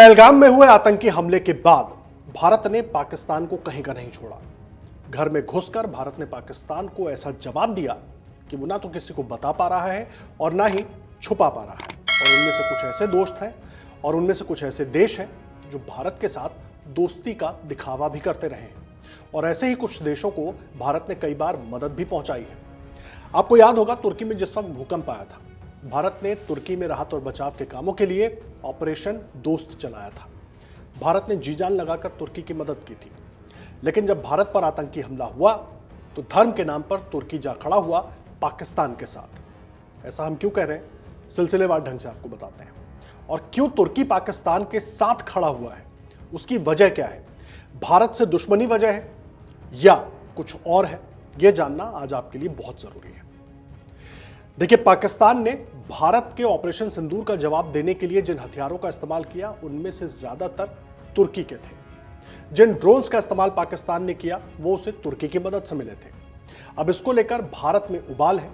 पहलगाम में हुए आतंकी हमले के बाद भारत ने पाकिस्तान को कहीं का नहीं छोड़ा। घर में घुसकर भारत ने पाकिस्तान को ऐसा जवाब दिया कि वो ना तो किसी को बता पा रहा है और ना ही छुपा पा रहा है। और उनमें से कुछ ऐसे दोस्त हैं और उनमें से कुछ ऐसे देश हैं जो भारत के साथ दोस्ती का दिखावा भी करते रहे हैं। और ऐसे ही कुछ देशों को भारत ने कई बार मदद भी पहुंचाई है। आपको याद होगा, तुर्की में जिस वक्त भूकंप आया था, भारत ने तुर्की में राहत और बचाव के कामों के लिए ऑपरेशन दोस्त चलाया था। भारत ने जी जान लगाकर तुर्की की मदद की थी। लेकिन जब भारत पर आतंकी हमला हुआ तो धर्म के नाम पर तुर्की जा खड़ा हुआ पाकिस्तान के साथ। ऐसा हम क्यों कह रहे हैं, सिलसिलेवार ढंग से आपको बताते हैं। और क्यों तुर्की पाकिस्तान के साथ खड़ा हुआ है, उसकी वजह क्या है। भारत से दुश्मनी वजह है या कुछ और है, यह जानना आज आपके लिए बहुत जरूरी है। देखिए, पाकिस्तान ने भारत के ऑपरेशन सिंदूर का जवाब देने के लिए जिन हथियारों का इस्तेमाल किया, उनमें से ज्यादातर तुर्की के थे। जिन ड्रोन्स का इस्तेमाल पाकिस्तान ने किया, वो उसे तुर्की की मदद से मिले थे। अब इसको लेकर भारत में उबाल है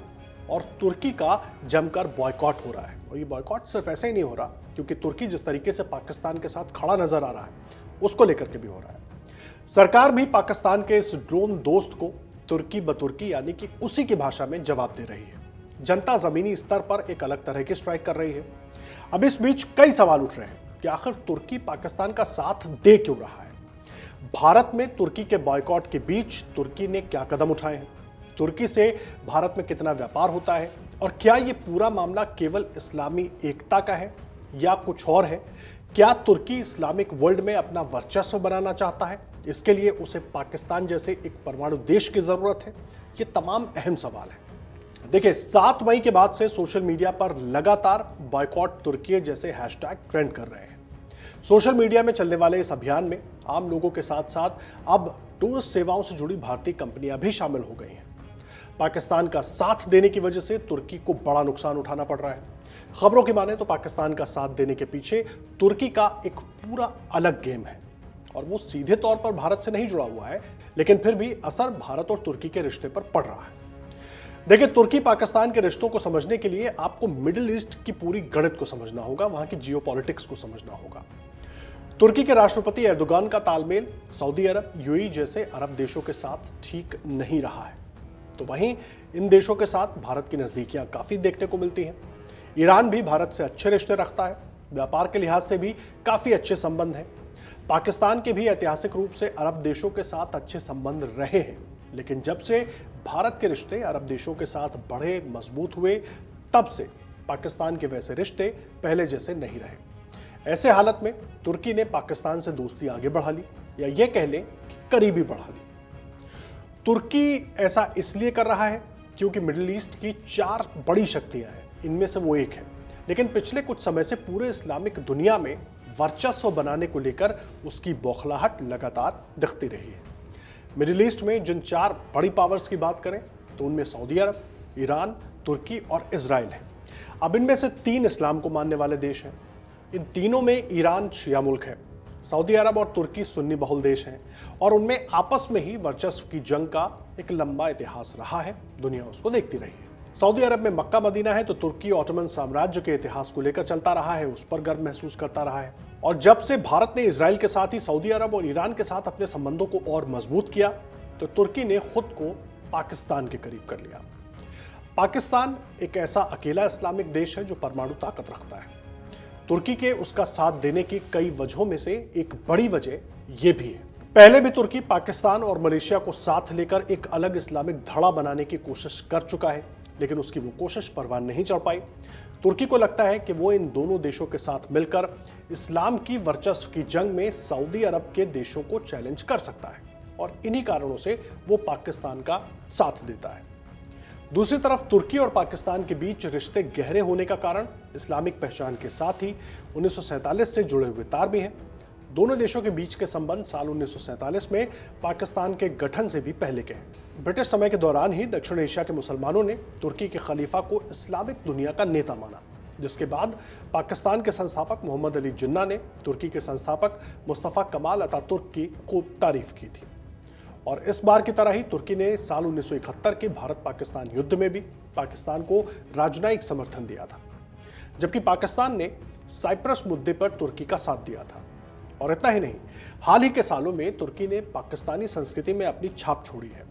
और तुर्की का जमकर बॉयकॉट हो रहा है। और ये बॉयकॉट सिर्फ ऐसे ही नहीं हो रहा, क्योंकि तुर्की जिस तरीके से पाकिस्तान के साथ खड़ा नजर आ रहा है, उसको लेकर के भी हो रहा है। सरकार भी पाकिस्तान के इस ड्रोन दोस्त को तुर्की बतुर्की यानी कि उसी की भाषा में जवाब दे रही है। जनता जमीनी स्तर पर एक अलग तरह की स्ट्राइक कर रही है। अब इस बीच कई सवाल उठ रहे हैं कि आखिर तुर्की पाकिस्तान का साथ दे क्यों रहा है। भारत में तुर्की के बॉयकॉट के बीच तुर्की ने क्या कदम उठाए हैं, तुर्की से भारत में कितना व्यापार होता है, और क्या यह पूरा मामला केवल इस्लामी एकता का है या कुछ और है। क्या तुर्की इस्लामिक वर्ल्ड में अपना वर्चस्व बनाना चाहता है, इसके लिए उसे पाकिस्तान जैसे एक परमाणु देश की जरूरत है। ये तमाम अहम सवाल है। देखिए, 7 मई के बाद से सोशल मीडिया पर लगातार बॉयकॉट तुर्की जैसे हैशटैग ट्रेंड कर रहे हैं। सोशल मीडिया में चलने वाले इस अभियान में आम लोगों के साथ साथ अब टूरिस्ट सेवाओं से जुड़ी भारतीय कंपनियां भी शामिल हो गई हैं। पाकिस्तान का साथ देने की वजह से तुर्की को बड़ा नुकसान उठाना पड़ रहा है। खबरों की माने तो पाकिस्तान का साथ देने के पीछे तुर्की का एक पूरा अलग गेम है, और वो सीधे तौर पर भारत से नहीं जुड़ा हुआ है, लेकिन फिर भी असर भारत और तुर्की के रिश्ते पर पड़ रहा है। देखिए, तुर्की पाकिस्तान के रिश्तों को समझने के लिए आपको मिडिल ईस्ट की पूरी गणित को समझना होगा, वहां की जियोपॉलिटिक्स को समझना होगा। तुर्की के राष्ट्रपति एर्दोगान का तालमेल सऊदी अरब, यूएई जैसे अरब देशों के साथ ठीक नहीं रहा है। तो वहीं इन देशों के साथ भारत की नजदीकियां काफी देखने को मिलती हैं। ईरान भी भारत से अच्छे रिश्ते रखता है, व्यापार के लिहाज से भी काफी अच्छे संबंध हैं। पाकिस्तान के भी ऐतिहासिक रूप से अरब देशों के साथ अच्छे संबंध रहे हैं, लेकिन जब से भारत के रिश्ते अरब देशों के साथ बढ़े, मजबूत हुए, तब से पाकिस्तान के वैसे रिश्ते पहले जैसे नहीं रहे। ऐसे हालत में तुर्की ने पाकिस्तान से दोस्ती आगे बढ़ा ली, या यह कह लें कि करीबी बढ़ा ली। तुर्की ऐसा इसलिए कर रहा है क्योंकि मिडिल ईस्ट की 4 बड़ी शक्तियां हैं, इनमें से वो एक है। लेकिन पिछले कुछ समय से पूरे इस्लामिक दुनिया में वर्चस्व बनाने को लेकर उसकी बौखलाहट लगातार दिखती रही है। मिडिल ईस्ट में जिन 4 बड़ी पावर्स की बात करें तो उनमें सऊदी अरब, ईरान, तुर्की और इजराइल है। अब इनमें से 3 इस्लाम को मानने वाले देश हैं। इन तीनों में ईरान शिया मुल्क है, सऊदी अरब और तुर्की सुन्नी बहुल देश हैं, और उनमें आपस में ही वर्चस्व की जंग का एक लंबा इतिहास रहा है। दुनिया उसको देखती रही है। सऊदी अरब में मक्का मदीना है, तो तुर्की ऑटोमन साम्राज्य के इतिहास को लेकर चलता रहा है, उस पर गर्व महसूस करता रहा है। और जब से भारत ने इजराइल के साथ ही सऊदी अरब और ईरान के साथ अपने संबंधों को और मजबूत किया, तो तुर्की ने खुद को पाकिस्तान के करीब कर लिया। पाकिस्तान एक ऐसा अकेला इस्लामिक देश है जो परमाणु ताकत रखता है। तुर्की के उसका साथ देने की कई वजहों में से एक बड़ी वजह यह भी है। पहले भी तुर्की पाकिस्तान और मलेशिया को साथ लेकर एक अलग इस्लामिक धड़ा बनाने की कोशिश कर चुका है, लेकिन उसकी वो कोशिश परवान नहीं चढ़ पाई। तुर्की को लगता है कि वो इन दोनों देशों के साथ मिलकर इस्लाम की वर्चस्व की जंग में सऊदी अरब के देशों को चैलेंज कर सकता है, और इन्हीं कारणों से वो पाकिस्तान का साथ देता है। दूसरी तरफ तुर्की और पाकिस्तान के बीच रिश्ते गहरे होने का कारण इस्लामिक पहचान के साथ ही 1947 से जुड़े हुए तार भी हैं। दोनों देशों के बीच के संबंध साल 1947 में पाकिस्तान के गठन से भी पहले के हैं। ब्रिटिश समय के दौरान ही दक्षिण एशिया के मुसलमानों ने तुर्की के खलीफा को इस्लामिक दुनिया का नेता माना, जिसके बाद पाकिस्तान के संस्थापक मोहम्मद अली जिन्ना ने तुर्की के संस्थापक मुस्तफ़ा कमाल अतातुर्क की खूब तारीफ की थी। और इस बार की तरह ही तुर्की ने साल 1971 के भारत पाकिस्तान युद्ध में भी पाकिस्तान को राजनयिक समर्थन दिया था, जबकि पाकिस्तान ने साइप्रस मुद्दे पर तुर्की का साथ दिया था। और इतना ही नहीं, हाल ही के सालों में तुर्की ने पाकिस्तानी संस्कृति में अपनी छाप छोड़ी है।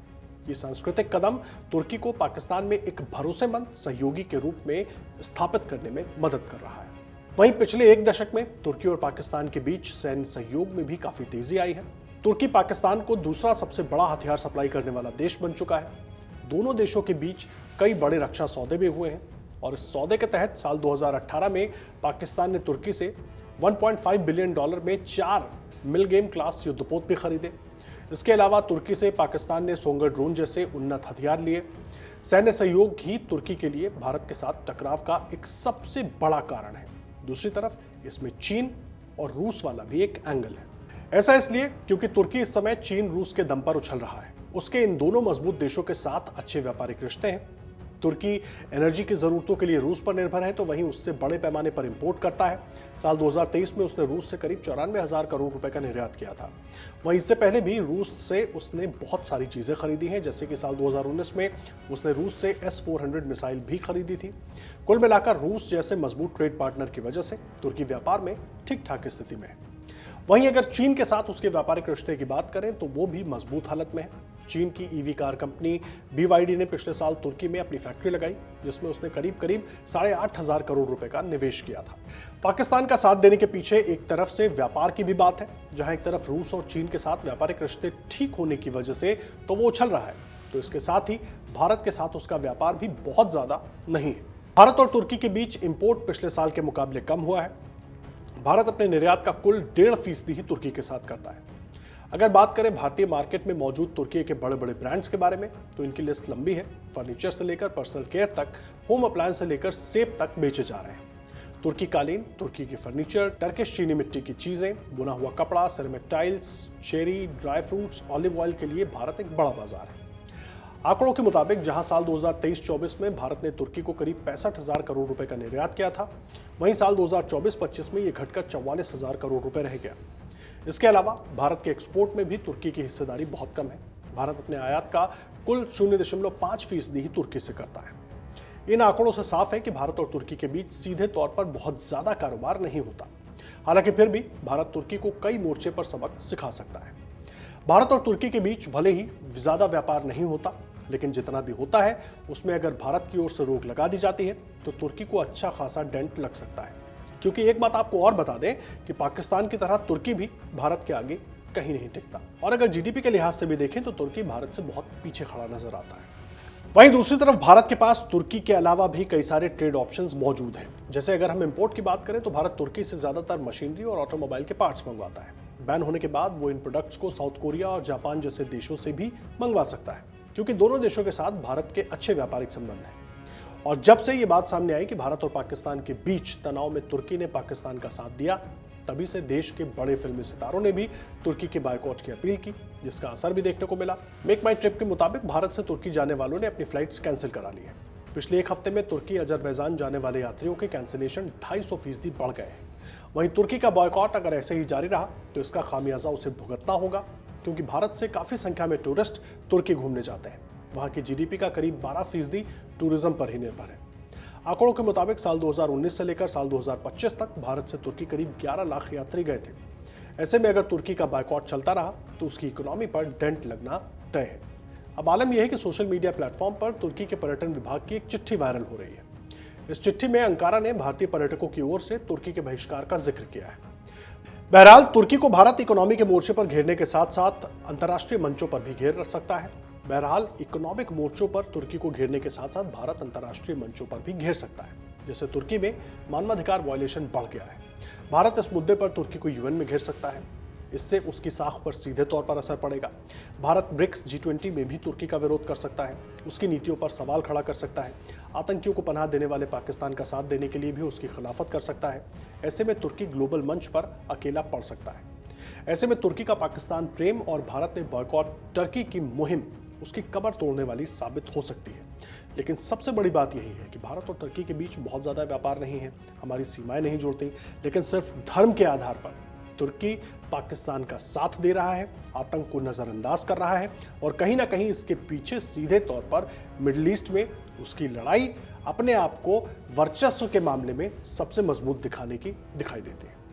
ये सांस्कृतिक कदम तुर्की को पाकिस्तान में एक भरोसेमंद सहयोगी के रूप में स्थापित करने में मदद कर रहा है। वहीं पिछले एक दशक में तुर्की और पाकिस्तान के बीच सैन्य सहयोग में भी काफी तेजी आई है। तुर्की पाकिस्तान को दूसरा सबसे बड़ा हथियार सप्लाई करने वाला देश बन चुका है। दोनों देशों के बीच कई बड़े रक्षा सौदे भी हुए हैं और इस सौदे के तहत साल 2018 में पाकिस्तान ने तुर्की से $1.5 बिलियन में 4 मिलगेम क्लास युद्धपोत भी खरीदे। इसके अलावा तुर्की से पाकिस्तान ने सोंगर ड्रोन जैसे उन्नत हथियार लिए। सैन्य सहयोग ही तुर्की के लिए भारत के साथ टकराव का एक सबसे बड़ा कारण है। दूसरी तरफ इसमें चीन और रूस वाला भी एक एंगल है। ऐसा इसलिए क्योंकि तुर्की इस समय चीन रूस के दम पर उछल रहा है। उसके इन दोनों मजबूत देशों के साथ अच्छे व्यापारिक रिश्ते हैं। तुर्की एनर्जी की जरूरतों के लिए रूस पर निर्भर है, तो वहीं उससे बड़े पैमाने पर इंपोर्ट करता है। साल 2023 में उसने रूस से करीब 94,000 करोड़ रुपए का निर्यात किया था। वहीं इससे पहले भी रूस से उसने बहुत सारी चीजें खरीदी हैं, जैसे कि साल 2019 में उसने रूस से S-400 मिसाइल भी खरीदी थी। कुल मिलाकर रूस जैसे मजबूत ट्रेड पार्टनर की वजह से तुर्की व्यापार में ठीक ठाक स्थिति में है। वहीं अगर चीन के साथ उसके व्यापारिक रिश्ते की बात करें तो वो भी मजबूत हालत में है। चीन की ईवी कार कंपनी BYD ने पिछले साल तुर्की में अपनी फैक्ट्री लगाई, जिसमें उसने करीब 8,500 करोड़ रुपए का निवेश किया था। पाकिस्तान का साथ देने के पीछे एक तरफ से व्यापार की भी बात है, जहां एक तरफ रूस और चीन के साथ व्यापारिक रिश्ते ठीक होने की वजह से तो वो उछल रहा है, तो इसके साथ ही भारत के साथ उसका व्यापार भी बहुत ज्यादा नहीं है। भारत और तुर्की के बीच इंपोर्ट पिछले साल के मुकाबले कम हुआ है। भारत अपने निर्यात का कुल 1.5% ही तुर्की के साथ करता है। अगर बात करें भारतीय मार्केट में मौजूद तुर्की के बड़े बड़े ब्रांड्स के बारे में, तो इनकी लिस्ट लंबी है। फर्नीचर से लेकर पर्सनल केयर तक, होम अप्लायंस से लेकर सेब तक बेचे जा रहे हैं। तुर्की कालीन, तुर्की की फर्नीचर, टर्किश चीनी मिट्टी की चीजें, बुना हुआ कपड़ा, ceramic tiles, cherry, dry fruits, olive oil के लिए भारत एक बड़ा बाजार है। आंकड़ों के मुताबिक जहां साल 2023-24 में भारत ने तुर्की को करीब 65,000 करोड़ रुपए का निर्यात किया था, वहीं साल 2024-25 में यह घटकर 44,000 करोड़ रुपए रह गया। इसके अलावा भारत के एक्सपोर्ट में भी तुर्की की हिस्सेदारी बहुत कम है। भारत अपने आयात का कुल 0.5% ही तुर्की से करता है। इन आंकड़ों से साफ है कि भारत और तुर्की के बीच सीधे तौर पर बहुत ज्यादा कारोबार नहीं होता। हालांकि फिर भी भारत तुर्की को कई मोर्चे पर सबक सिखा सकता है। भारत और तुर्की के बीच भले ही ज्यादा व्यापार नहीं होता, लेकिन जितना भी होता है उसमें अगर भारत की ओर से रोक लगा दी जाती है तो तुर्की को अच्छा खासा डेंट लग सकता है। क्योंकि एक बात आपको और बता दें कि पाकिस्तान की तरह तुर्की भी भारत के आगे कहीं नहीं टिकता, और अगर जीडीपी के लिहाज से भी देखें तो तुर्की भारत से बहुत पीछे खड़ा नजर आता है। वहीं दूसरी तरफ भारत के पास तुर्की के अलावा भी कई सारे ट्रेड ऑप्शंस मौजूद हैं। जैसे अगर हम इंपोर्ट की बात करें तो भारत तुर्की से ज्यादातर मशीनरी और ऑटोमोबाइल के पार्ट्स मंगवाता है। बैन होने के बाद वो इन प्रोडक्ट्स को साउथ कोरिया और जापान जैसे देशों से भी मंगवा सकता है, क्योंकि दोनों देशों के साथ भारत के अच्छे व्यापारिक संबंध हैं। और जब से ये बात सामने आई कि भारत और पाकिस्तान के बीच तनाव में तुर्की ने पाकिस्तान का साथ दिया, तभी से देश के बड़े फिल्मी सितारों ने भी तुर्की के बायकॉट की अपील की, जिसका असर भी देखने को मिला। मेक माई ट्रिप के मुताबिक भारत से तुर्की जाने वालों ने अपनी फ्लाइट्स कैंसिल करा ली है। पिछले एक हफ्ते में तुर्की अजरबैजान जाने वाले यात्रियों के कैंसिलेशन 250% बढ़ गए हैं। वहीं तुर्की का बॉयकॉट अगर ऐसे ही जारी रहा तो इसका खामियाजा उसे भुगतना होगा, क्योंकि भारत से काफी संख्या में टूरिस्ट तुर्की घूमने जाते हैं। वहां की जीडीपी का करीब 12% टूरिज्म पर ही निर्भर है। आंकड़ों के मुताबिक साल 2019 से लेकर साल 2025 तक भारत से तुर्की करीब 11 लाख यात्री गए थे। ऐसे में अगर तुर्की का बायकॉट चलता रहा तो उसकी इकोनॉमी पर डेंट लगना तय है। अब आलम यह है कि सोशल मीडिया प्लेटफॉर्म पर तुर्की के पर्यटन विभाग की एक चिट्ठी वायरल हो रही है। इस चिट्ठी में अंकारा ने भारतीय पर्यटकों की ओर से तुर्की के बहिष्कार का जिक्र किया है। बहरहाल तुर्की को भारत इकोनॉमी के मोर्चे पर घेरने के साथ साथ अंतर्राष्ट्रीय मंचों पर भी घेर सकता है। बहरहाल इकोनॉमिक मोर्चों पर तुर्की को घेरने के साथ साथ भारत अंतर्राष्ट्रीय मंचों पर भी घेर सकता है। जैसे तुर्की में मानवाधिकार वायलेशन बढ़ गया है, भारत इस मुद्दे पर तुर्की को यूएन में घेर सकता है। इससे उसकी साख पर सीधे तौर पर असर पड़ेगा। भारत ब्रिक्स G20 में भी तुर्की का विरोध कर सकता है, उसकी नीतियों पर सवाल खड़ा कर सकता है। आतंकियों को पनाह देने वाले पाकिस्तान का साथ देने के लिए भी उसकी खिलाफत कर सकता है। ऐसे में तुर्की ग्लोबल मंच पर अकेला पड़ सकता है। ऐसे में तुर्की का पाकिस्तान प्रेम और भारत ने बॉयकॉट टर्की की मुहिम उसकी कमर तोड़ने वाली साबित हो सकती है। लेकिन सबसे बड़ी बात यही है कि भारत और तुर्की के बीच बहुत ज़्यादा व्यापार नहीं है, हमारी सीमाएं नहीं जोड़ती, लेकिन सिर्फ धर्म के आधार पर तुर्की पाकिस्तान का साथ दे रहा है, आतंक को नज़रअंदाज कर रहा है और कहीं ना कहीं इसके पीछे सीधे तौर पर मिडिल ईस्ट में उसकी लड़ाई अपने आप को वर्चस्व के मामले में सबसे मजबूत दिखाने की दिखाई देती है।